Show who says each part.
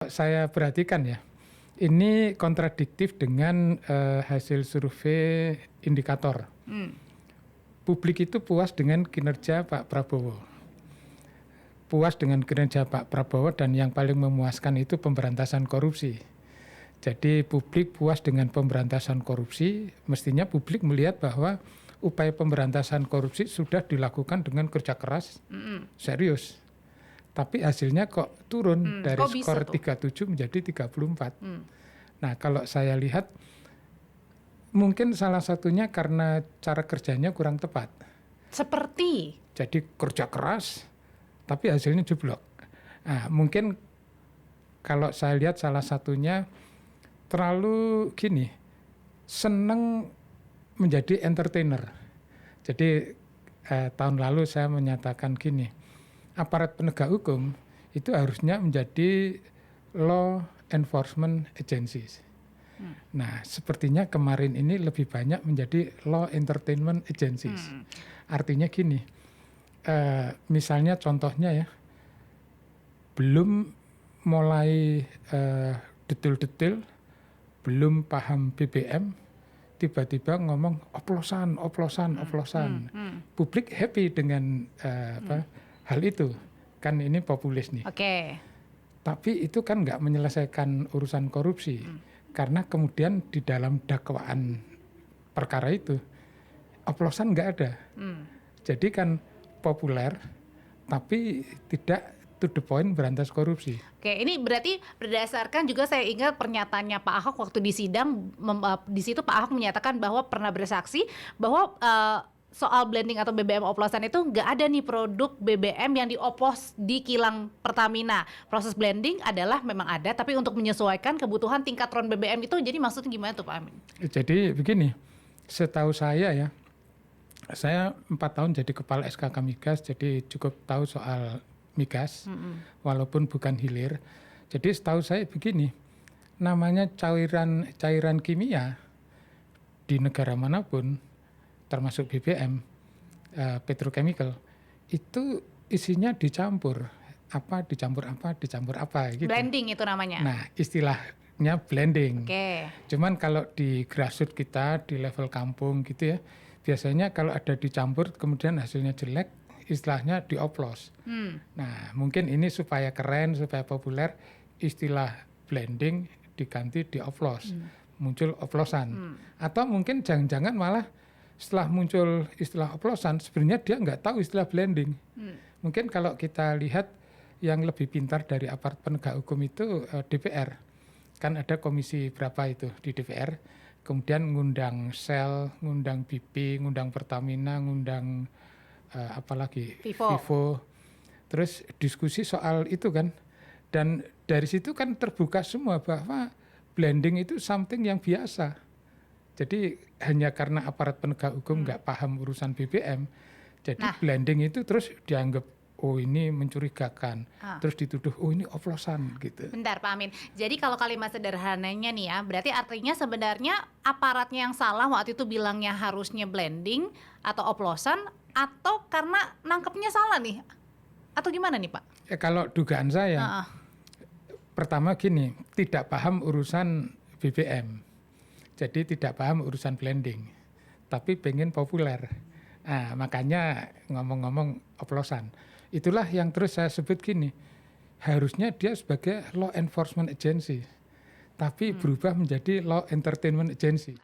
Speaker 1: Saya perhatikan ya, ini kontradiktif dengan hasil survei indikator. Publik itu puas dengan kinerja Pak Prabowo. Puas dengan kinerja Pak Prabowo dan yang paling memuaskan itu pemberantasan korupsi. Jadi publik puas dengan pemberantasan korupsi, mestinya publik melihat bahwa upaya pemberantasan korupsi sudah dilakukan dengan kerja keras, serius. Tapi hasilnya kok turun dari skor 37 menjadi 34. Nah, kalau saya lihat mungkin salah satunya karena cara kerjanya kurang tepat.
Speaker 2: Seperti?
Speaker 1: Jadi kerja keras, tapi hasilnya jeblok. Nah, mungkin kalau saya lihat salah satunya terlalu gini, senang menjadi entertainer. Jadi tahun lalu saya menyatakan gini, aparat penegak hukum itu harusnya menjadi law enforcement agencies. Nah, sepertinya kemarin ini lebih banyak menjadi law entertainment agencies. Artinya gini, misalnya contohnya ya, belum mulai detail-detail, belum paham BBM, tiba-tiba ngomong oplosan. Publik happy dengan hal itu, kan ini populis nih. Tapi itu kan nggak menyelesaikan urusan korupsi, karena kemudian di dalam dakwaan perkara itu oplosan nggak ada. Jadi kan populer, tapi tidak to the point berantas korupsi.
Speaker 2: Oke, ini berarti berdasarkan juga saya ingat pernyataannya Pak Ahok waktu di sidang, di situ Pak Ahok menyatakan bahwa pernah bersaksi bahwa soal blending atau BBM oplosan itu nggak ada nih produk BBM yang dioplos di kilang Pertamina. Proses blending adalah memang ada, tapi untuk menyesuaikan kebutuhan tingkat RON BBM itu, jadi maksudnya gimana tuh Pak Amin?
Speaker 1: Jadi begini, setahu saya ya, saya 4 tahun jadi kepala SKK Migas, jadi cukup tahu soal migas, walaupun bukan hilir. Jadi setahu saya begini, namanya cairan kimia di negara manapun, termasuk BBM, petrochemical, itu isinya dicampur apa gitu.
Speaker 2: Blending itu namanya.
Speaker 1: Nah, istilahnya blending.
Speaker 2: Oke.
Speaker 1: Cuman kalau di grassroots kita di level kampung gitu ya, biasanya kalau ada dicampur kemudian hasilnya jelek, istilahnya dioplos. Nah, mungkin ini supaya keren, supaya populer, istilah blending diganti dioplos. Muncul oplosan. Atau mungkin jangan-jangan malah setelah muncul istilah oplosan, sebenarnya dia nggak tahu istilah blending. Mungkin kalau kita lihat yang lebih pintar dari aparat penegak hukum itu DPR. Kan ada komisi berapa itu di DPR. Kemudian ngundang Shell, ngundang BP, ngundang Pertamina, ngundang apalagi Vivo. Terus diskusi soal itu kan. Dan dari situ kan terbuka semua bahwa blending itu something yang biasa. Jadi hanya karena aparat penegak hukum nggak paham urusan BBM, jadi blending itu terus dianggap oh ini mencurigakan, terus dituduh oh ini oplosan gitu.
Speaker 2: Bentar Pak Amin, jadi kalau kalimat sederhananya nih ya, berarti artinya sebenarnya aparatnya yang salah waktu itu bilangnya harusnya blending atau oplosan, atau karena nangkepnya salah nih, atau gimana nih Pak?
Speaker 1: Kalau dugaan saya, pertama gini, tidak paham urusan BBM. Jadi tidak paham urusan blending, tapi pengen populer. Nah, makanya ngomong-ngomong oplosan. Itulah yang terus saya sebut gini, harusnya dia sebagai law enforcement agency, tapi berubah menjadi law entertainment agency.